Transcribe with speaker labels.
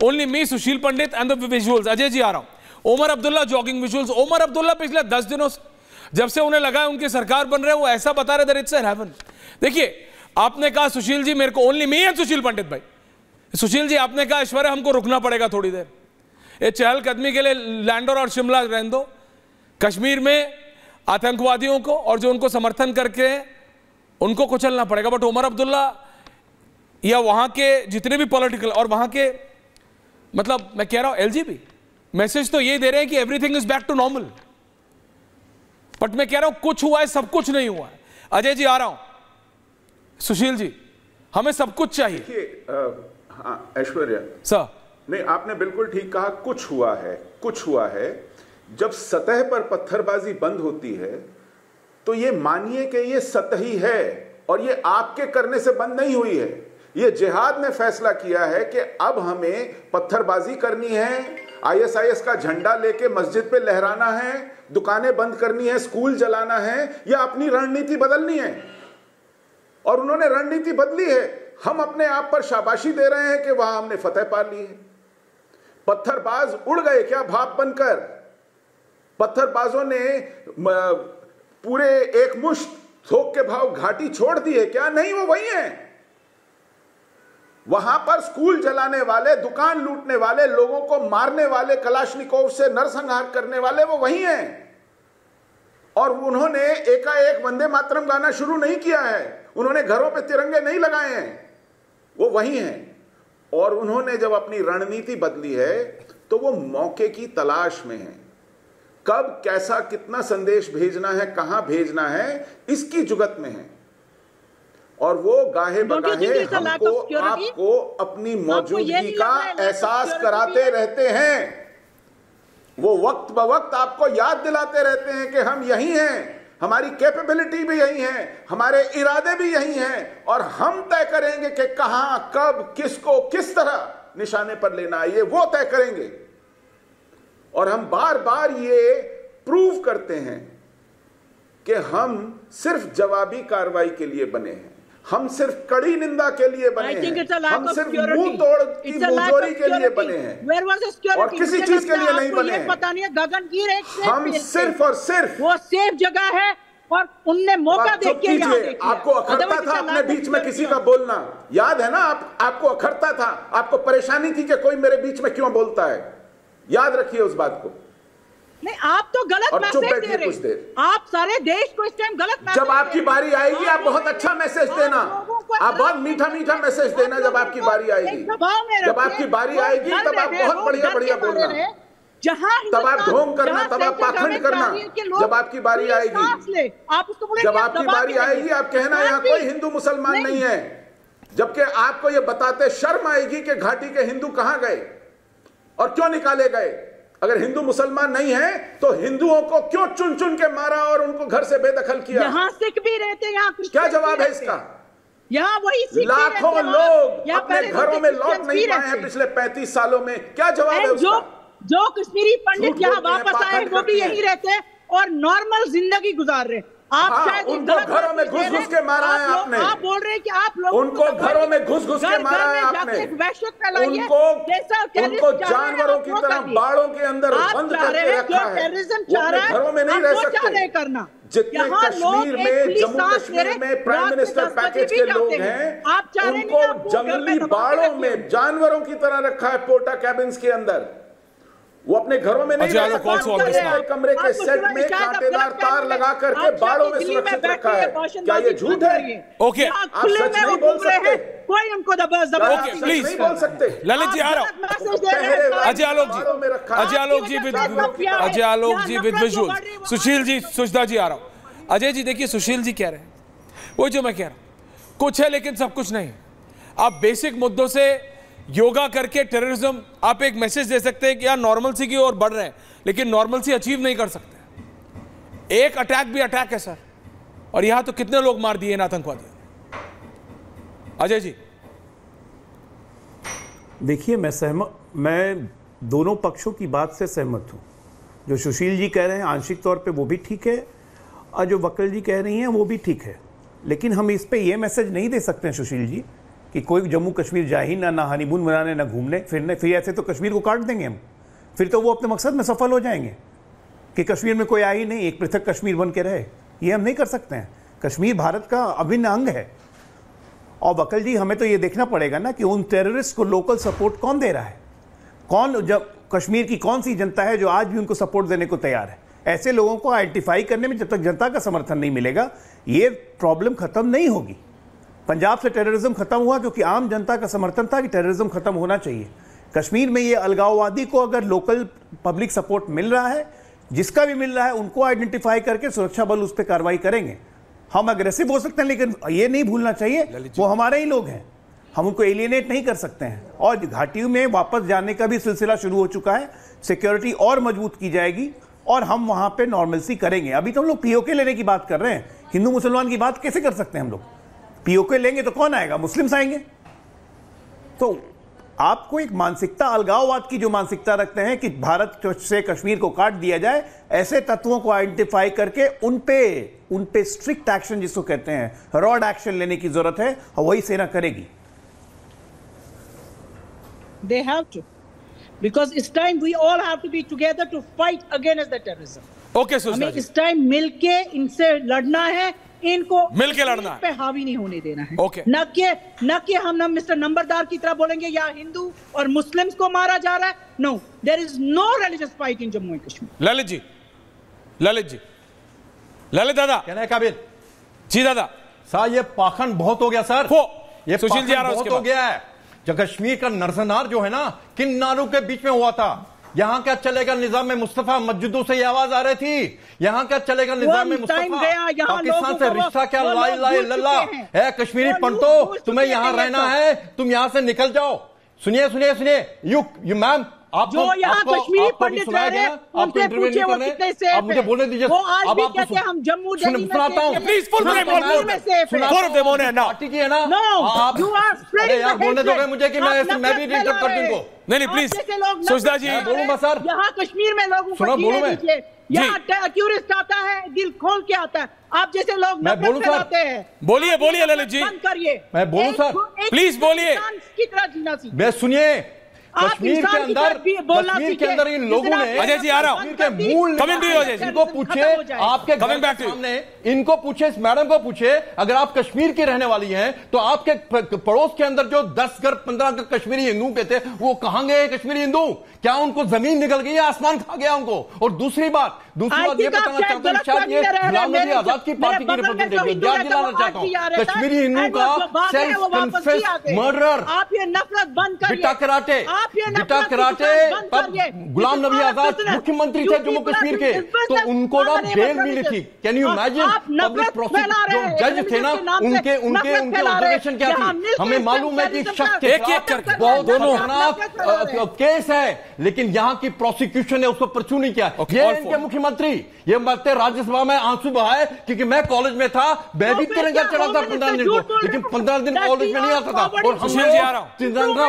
Speaker 1: Only me, Sushil Pandit and the visuals. Ajay ji आ रहा हूं। Omar Abdullah jogging visuals. ओमर अब्दुल्ला पिछले 10 दिनों से जब से उन्हें लगा है उनकी सरकार बन रहे वो ऐसा बता रहे दैट इट्स एन हेवन। देखिए आपने कहा सुशील जी मेरे को ओनली मी एंड सुशील पंडित भाई। सुशील जी आपने कहा ऐश्वर्या हमको रुकना पड़ेगा थोड़ी देर, ये चहलकदमी के लिए लैंडोर और शिमला रहने दो, कश्मीर में आतंकवादियों को और जो उनको समर्थन करके उनको कुचलना पड़ेगा। बट उमर अब्दुल्ला या वहां के जितने भी पॉलिटिकल और वहां के मतलब मैं कह रहा हूं एलजीबी मैसेज तो ये दे रहे हैं कि everything is back to normal. But मैं कह रहा हूं कुछ हुआ है, सब कुछ नहीं हुआ है। अजय जी आ रहा हूं। सुशील जी हमें सब कुछ चाहिए।
Speaker 2: हाँ ऐश्वर्या
Speaker 1: सर,
Speaker 2: नहीं आपने बिल्कुल ठीक कहा, कुछ हुआ है, कुछ हुआ है। जब सतह पर पत्थरबाजी बंद होती है तो ये मानिए कि ये सतही है और ये आपके करने से बंद नहीं हुई है। ये जिहाद ने फैसला किया है कि अब हमें पत्थरबाजी करनी है, आईएसआईएस का झंडा लेके मस्जिद पे लहराना है, दुकानें बंद करनी है, स्कूल जलाना है, या अपनी रणनीति बदलनी है। और उन्होंने रणनीति बदली है। हम अपने आप पर शाबाशी दे रहे हैं कि वहां हमने फतह पा ली है। पत्थरबाज उड़ गए क्या भाप बनकर? पत्थरबाजों ने पूरे एक मुश्त थोक के भाव घाटी छोड़ दी है क्या? नहीं, वो वही हैं। वहां पर स्कूल जलाने वाले, दुकान लूटने वाले, लोगों को मारने वाले, कलाशनिकोव से नरसंहार करने वाले वो वही हैं। और उन्होंने एकाएक वंदे मातरम गाना शुरू नहीं किया है, उन्होंने घरों पे तिरंगे नहीं लगाए हैं, वो वही हैं। और उन्होंने जब अपनी रणनीति बदली है तो वो मौके की तलाश में है। कब कैसा कितना संदेश भेजना है, कहां भेजना है, इसकी जुगत में है। और वो गाहे बगाहे हमको आपको अपनी मौजूदगी का एहसास कराते रहते हैं। वो वक्त ब वक्त आपको याद दिलाते रहते हैं कि हम यही हैं, हमारी कैपेबिलिटी भी यही है, हमारे इरादे भी यही हैं, और हम तय करेंगे कि कहां, कब, किसको किस तरह निशाने पर लेना है, ये वो तय करेंगे। और हम बार बार ये प्रूव करते हैं कि हम सिर्फ जवाबी कार्रवाई के लिए बने हैं, हम सिर्फ कड़ी निंदा के लिए बने हैं, हम सिर्फ मुंह तोड़ की मुंहजोरी के लिए बने हैं और किसी चीज के लिए नहीं बने हैं।
Speaker 3: पता नहीं है, गगनगीर एक
Speaker 2: हम सिर्फ और सिर्फ
Speaker 3: वो सेफ जगह है और उनने मौका देके यहाँ देखिए।
Speaker 2: आपको अखरता था अपने बीच में किसी का बोलना, याद है ना? आपको अखरता था, आपको परेशानी थी कि कोई मेरे बीच में क्यों बोलता है। याद रखिए उस बात को।
Speaker 3: नहीं, आप तो गलत मैसेज दे रहे हैं। आप सारे देश को इस टाइम गलत मैसेज।
Speaker 2: जब आपकी बारी आएगी आप बहुत अच्छा मैसेज देना, आप बहुत मीठा मीठा मैसेज देना। जब आपकी बारी आएगी, जब आपकी बारी आएगी तब आप बहुत बढ़िया बढ़िया बोलना, तब आप ढोंग करना, तब आप पाखंड करना। जब आपकी बारी आएगी, जब आपकी बारी आएगी आप कहना यहाँ कोई हिंदू मुसलमान नहीं है, जबकि आपको ये बताते शर्म आएगी कि घाटी के हिंदू कहां गए और क्यों निकाले गए। अगर हिंदू मुसलमान नहीं है तो हिंदुओं को क्यों चुन चुन के मारा और उनको घर से बेदखल किया?
Speaker 3: यहाँ सिख भी रहते, यहाँ
Speaker 2: क्या जवाब है इसका?
Speaker 3: यहाँ वही
Speaker 2: लाखों लोग अपने घरों में लौट नहीं पाए हैं पिछले 35 सालों में। क्या जवाब है उसका?
Speaker 3: जो कश्मीरी पंडित यहाँ वापस आए वो भी यहीं रहते और नॉर्मल जिंदगी गुजार रहे। आप शायद
Speaker 2: उनको घरों में घुस घुस के मारा है आपने।
Speaker 3: आप बोल रहे हैं कि आप लोग
Speaker 2: उनको घरों में घुस घुस के मारा है आपने। उनको जानवरों की तरह बाड़ों के अंदर बंद करके रखा है। वो घरों में नहीं रह सकते। जितने कश्मीर में, जम्मू कश्मीर में प्राइम मिनिस्टर पैकेज के लोग हैं, उनको जंगली बाड़ों में जानवरों की तरह रखा है, पोर्टा कैबिन्स के अंदर। वो अपने घरों में नहीं रह सकते, कमरे के सेट में कांटेदार तार लगा करके बाड़ों में सुरक्षित रखा है। क्या ये झूठ है?
Speaker 1: ओके,
Speaker 2: आप सच नहीं बोल सकते,
Speaker 3: कोई उनको
Speaker 1: ओके प्लीज
Speaker 2: नहीं बोल सकते।
Speaker 1: ललित जी आ रहा हूं। अजय आलोक जी, अजय आलोक जी विद विजुअल। सुशील जी, सुजदा जी आ रहा हूं। अजय जी देखिए, सुशील जी कह रहे हैं वो जो मैं कह रहा हूं, कुछ है लेकिन सब कुछ नहीं। आप बेसिक मुद्दों से योगा करके टेररिज्म, आप एक मैसेज दे सकते हैं कि यार नॉर्मलसी की ओर बढ़ रहे हैं, लेकिन नॉर्मलसी अचीव नहीं कर सकते। एक अटैक भी अटैक है सर, और यहां तो कितने लोग मार दिए इन आतंकवादियों ने। अजय जी
Speaker 4: देखिए, मैं दोनों पक्षों की बात से सहमत हूं। जो सुशील जी कह रहे हैं आंशिक तौर पे वो भी ठीक है, और जो वकील जी कह रही हैं वो भी ठीक है। लेकिन हम इस पे ये मैसेज नहीं दे सकते हैं सुशील जी कि कोई जम्मू कश्मीर जाए ही ना हनीमून मनाने, ना घूमने फिरने, फिर ऐसे तो कश्मीर को काट देंगे हम, फिर तो वो अपने मकसद में सफल हो जाएंगे कि कश्मीर में कोई आए ही नहीं, एक पृथक कश्मीर बन के रहे। ये हम नहीं कर सकते हैं। कश्मीर भारत का अभिन्न अंग है। और वकील जी, हमें तो ये देखना पड़ेगा ना कि उन टेररिस्ट को लोकल सपोर्ट कौन दे रहा है, कौन, जब कश्मीर की कौन सी जनता है जो आज भी उनको सपोर्ट देने को तैयार है। ऐसे लोगों को आइडेंटिफाई करने में जब तक जनता का समर्थन नहीं मिलेगा, ये प्रॉब्लम खत्म नहीं होगी। पंजाब से टेररिज्म खत्म हुआ क्योंकि आम जनता का समर्थन था कि टेररिज्म खत्म होना चाहिए। कश्मीर में ये अलगाववादी को अगर लोकल पब्लिक सपोर्ट मिल रहा है, जिसका भी मिल रहा है, उनको आइडेंटिफाई करके सुरक्षा बल उस पर कार्रवाई करेंगे। हम अग्रेसिव हो सकते हैं, लेकिन ये नहीं भूलना चाहिए वो हमारे ही लोग हैं, हम उनको एलियनेट नहीं कर सकते हैं। और घाटियों में वापस जाने का भी सिलसिला शुरू हो चुका है, सिक्योरिटी और मजबूत की जाएगी और हम वहां पे नॉर्मलसी करेंगे। अभी तो हम लोग पीओके लेने की बात कर रहे हैं, हिंदू मुसलमान की बात कैसे कर सकते हैं हम लोग? पीओके लेंगे तो कौन आएगा? मुस्लिम्स आएंगे। तो आपको एक मानसिकता, अलगाववाद की जो मानसिकता रखते हैं कि भारत से कश्मीर को काट दिया जाए, ऐसे तत्वों को आइडेंटिफाई करके उन पे स्ट्रिक्ट एक्शन जिसको कहते हैं रॉड एक्शन लेने की जरूरत है, और वही सेना करेगी।
Speaker 3: They have to, because it's time we all have to be together to fight against the terrorism.
Speaker 1: Okay Sushma
Speaker 3: हमें
Speaker 1: जी,
Speaker 3: इस टाइम मिलके इनसे लड़ना है, इनको
Speaker 1: मिलके लड़ना है,
Speaker 3: पे हावी नहीं होने देना है।
Speaker 1: ओके।
Speaker 3: न कि हम मिस्टर नंबरदार की तरह बोलेंगे या हिंदू और मुस्लिम्स को मारा जा रहा है। No, there is no religious fight in Jammu and Kashmir.
Speaker 1: Lalit ji, Lalit Dada,
Speaker 5: कहने काबिल
Speaker 1: जी दादा,
Speaker 5: सर ये पाखंड बहुत हो गया सर, ये
Speaker 1: सुशील जी आ रहा है
Speaker 5: बहुत
Speaker 1: उसके
Speaker 5: हो
Speaker 1: बाद।
Speaker 5: गया है। जो कश्मीर का नरसंहार जो है ना, किन नारों के बीच में हुआ था? यहाँ क्या चलेगा निजाम में मुस्तफा? मस्जिदों से ये आवाज आ रही थी, यहाँ क्या चलेगा निजाम में मुस्तफा? पाकिस्तान से रिश्ता क्या? लाई लाई लल्ला है। कश्मीरी पंटो, तुम्हें यहाँ रहना है, तुम यहाँ से निकल जाओ। सुनिए सुनिए सुनिए, यू मैम, आप
Speaker 3: जो यहाँ कश्मीरी पंडित रह रहे हैं, उनसे पूछिए वो कितने सेफ
Speaker 5: आप मुझे बोलने दीजिए।
Speaker 3: वो आज भी कहते हैं हम जम्मू दिल्ली में
Speaker 5: सुनाता हूँ,
Speaker 1: प्लीज फुल फ्रेम
Speaker 5: पार्टी की है ना, अरे यार बोलने दोगे मुझे कि मैं भी डिस्टर्ब कर दूं इनको?
Speaker 1: नहीं प्लीज सुषमा जी,
Speaker 3: बोलूंगा सर। यहाँ कश्मीर में लोगों को जीने दीजिए। यहाँ टूरिस्ट आता है, दिल खोल के आता है। आप जैसे लोग नफरत फैलाते हैं।
Speaker 1: बोलिए ललित जी,
Speaker 3: बंद करिए।
Speaker 5: मैं बोलूं सर,
Speaker 1: प्लीज बोलिए।
Speaker 3: की तरह जीना सीखिए।
Speaker 5: मैं सुनिए, कश्मीर के अंदर इन लोगों ने,
Speaker 1: अजय जी आ रहा हूं,
Speaker 5: के मूल इनको पूछे, आपके सामने इनको पूछे, इस मैडम को पूछे, अगर आप कश्मीर की रहने वाली हैं तो आपके पड़ोस के अंदर जो 10 घर 15 घर कश्मीरी हिंदू के थे, वो कहां गए कश्मीरी हिंदू? क्या उनको जमीन निकल गई, आसमान खा गया उनको? और दूसरी बात ये बताना चाहता हूं, शायद ये गुलाम नबी आजाद की पार्टी की रिप्रेजेंटेटिव याद दिलाना चाहता हूं, कश्मीरी हिंदू का सेल्फ कन्फेस मर्डरर,
Speaker 3: आप ये नफरत बंद करिए।
Speaker 5: बिटा कराटे, गुलाम नबी आजाद मुख्यमंत्री थे जम्मू कश्मीर के, तो उनको ना बेल मिली थी। Can you imagine? Public prosecutor जो जज थे ना, उनके ऑब्जर्वेशन क्या थी? हमें मालूम है कि शख्स के खिलाफ बहुत खतरनाक केस है, लेकिन यहाँ की प्रोसिक्यूशन ने उसको परचू नहीं किया। ये इनके मुख्यमंत्री ये मरते राज्यसभा में आंसू बहाए, क्योंकि मैं कॉलेज में था, मैं भी तिरंगा चढ़ा था 15 दिन को, लेकिन 15 दिन कॉलेज में नहीं आता था। और हम
Speaker 1: तिरंगा